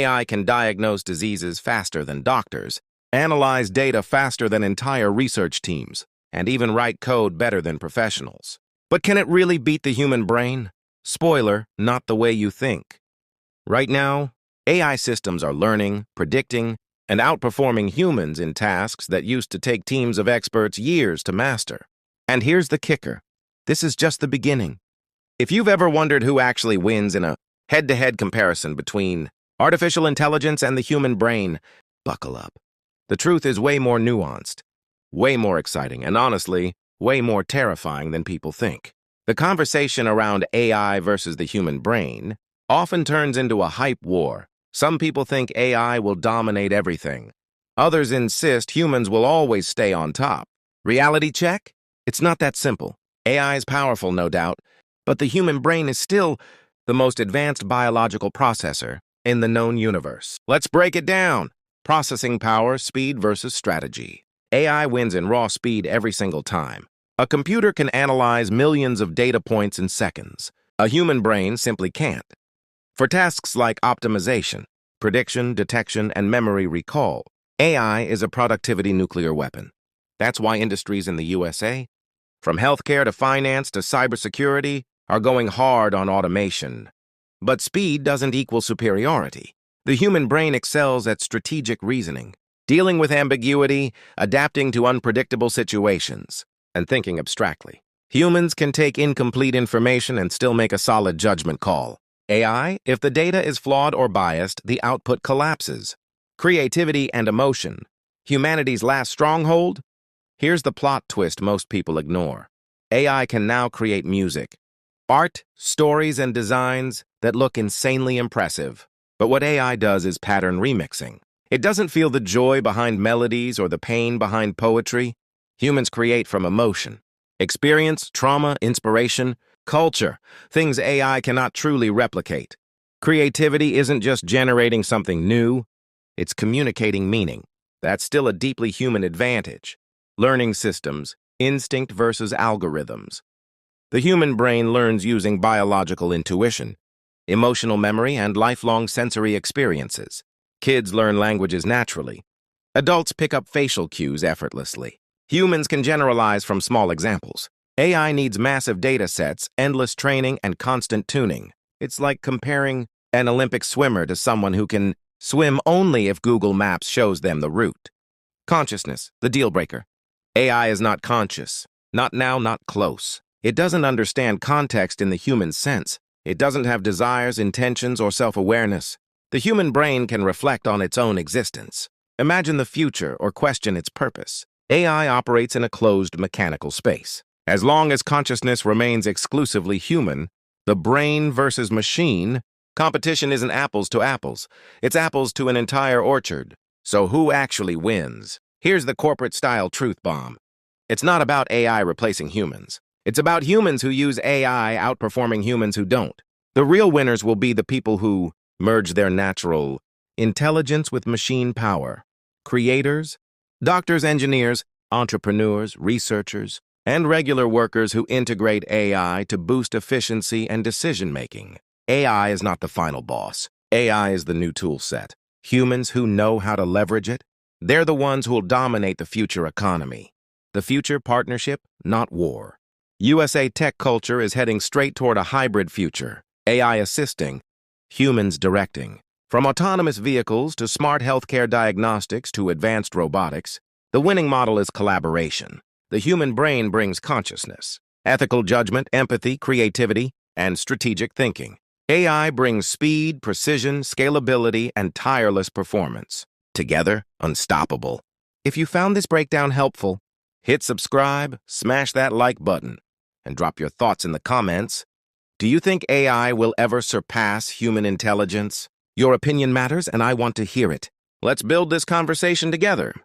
AI can diagnose diseases faster than doctors, analyze data faster than entire research teams, and even write code better than professionals. But can it really beat the human brain? Spoiler, not the way you think. Right now, AI systems are learning, predicting, and outperforming humans in tasks that used to take teams of experts years to master. And here's the kicker. This is just the beginning. If you've ever wondered who actually wins in a head-to-head comparison between artificial intelligence and the human brain, buckle up. The truth is way more nuanced, way more exciting, and honestly, way more terrifying than people think. The conversation around AI versus the human brain often turns into a hype war. Some people think AI will dominate everything. Others insist humans will always stay on top. Reality check? It's not that simple. AI is powerful, no doubt, but the human brain is still the most advanced biological processor in the known universe. Let's break it down. Processing power, speed versus strategy. AI wins in raw speed every single time. A computer can analyze millions of data points in seconds. A human brain simply can't. For tasks like optimization, prediction, detection, and memory recall, AI is a productivity nuclear weapon. That's why industries in the USA, from healthcare to finance to cybersecurity, are going hard on automation. But speed doesn't equal superiority. The human brain excels at strategic reasoning, dealing with ambiguity, adapting to unpredictable situations, and thinking abstractly. Humans can take incomplete information and still make a solid judgment call. AI, if the data is flawed or biased, the output collapses. Creativity and emotion, humanity's last stronghold? Here's the plot twist most people ignore. AI can now create music, art, stories, and designs that look insanely impressive. But what AI does is pattern remixing. It doesn't feel the joy behind melodies or the pain behind poetry. Humans create from emotion, experience, trauma, inspiration, culture, things AI cannot truly replicate. Creativity isn't just generating something new, it's communicating meaning. That's still a deeply human advantage. Learning systems, instinct versus algorithms. The human brain learns using biological intuition, emotional memory, and lifelong sensory experiences. Kids learn languages naturally. Adults pick up facial cues effortlessly. Humans can generalize from small examples. AI needs massive data sets, endless training, and constant tuning. It's like comparing an Olympic swimmer to someone who can swim only if Google Maps shows them the route. Consciousness, the deal breaker. AI is not conscious. Not now, not close. It doesn't understand context in the human sense. It doesn't have desires, intentions, or self-awareness. The human brain can reflect on its own existence, imagine the future, or question its purpose. AI operates in a closed mechanical space. As long as consciousness remains exclusively human, the brain versus machine, competition isn't apples to apples. It's apples to an entire orchard. So who actually wins? Here's the corporate-style truth bomb. It's not about AI replacing humans. It's about humans who use AI outperforming humans who don't. The real winners will be the people who merge their natural intelligence with machine power. Creators, doctors, engineers, entrepreneurs, researchers, and regular workers who integrate AI to boost efficiency and decision-making. AI is not the final boss. AI is the new tool set. Humans who know how to leverage it, they're the ones who will dominate the future economy. The future partnership, not war. USA tech culture is heading straight toward a hybrid future. AI assisting, humans directing. From autonomous vehicles to smart healthcare diagnostics to advanced robotics, the winning model is collaboration. The human brain brings consciousness, ethical judgment, empathy, creativity, and strategic thinking. AI brings speed, precision, scalability, and tireless performance. Together, unstoppable. If you found this breakdown helpful, hit subscribe, smash that like button, and drop your thoughts in the comments. Do you think AI will ever surpass human intelligence? Your opinion matters, and I want to hear it. Let's build this conversation together.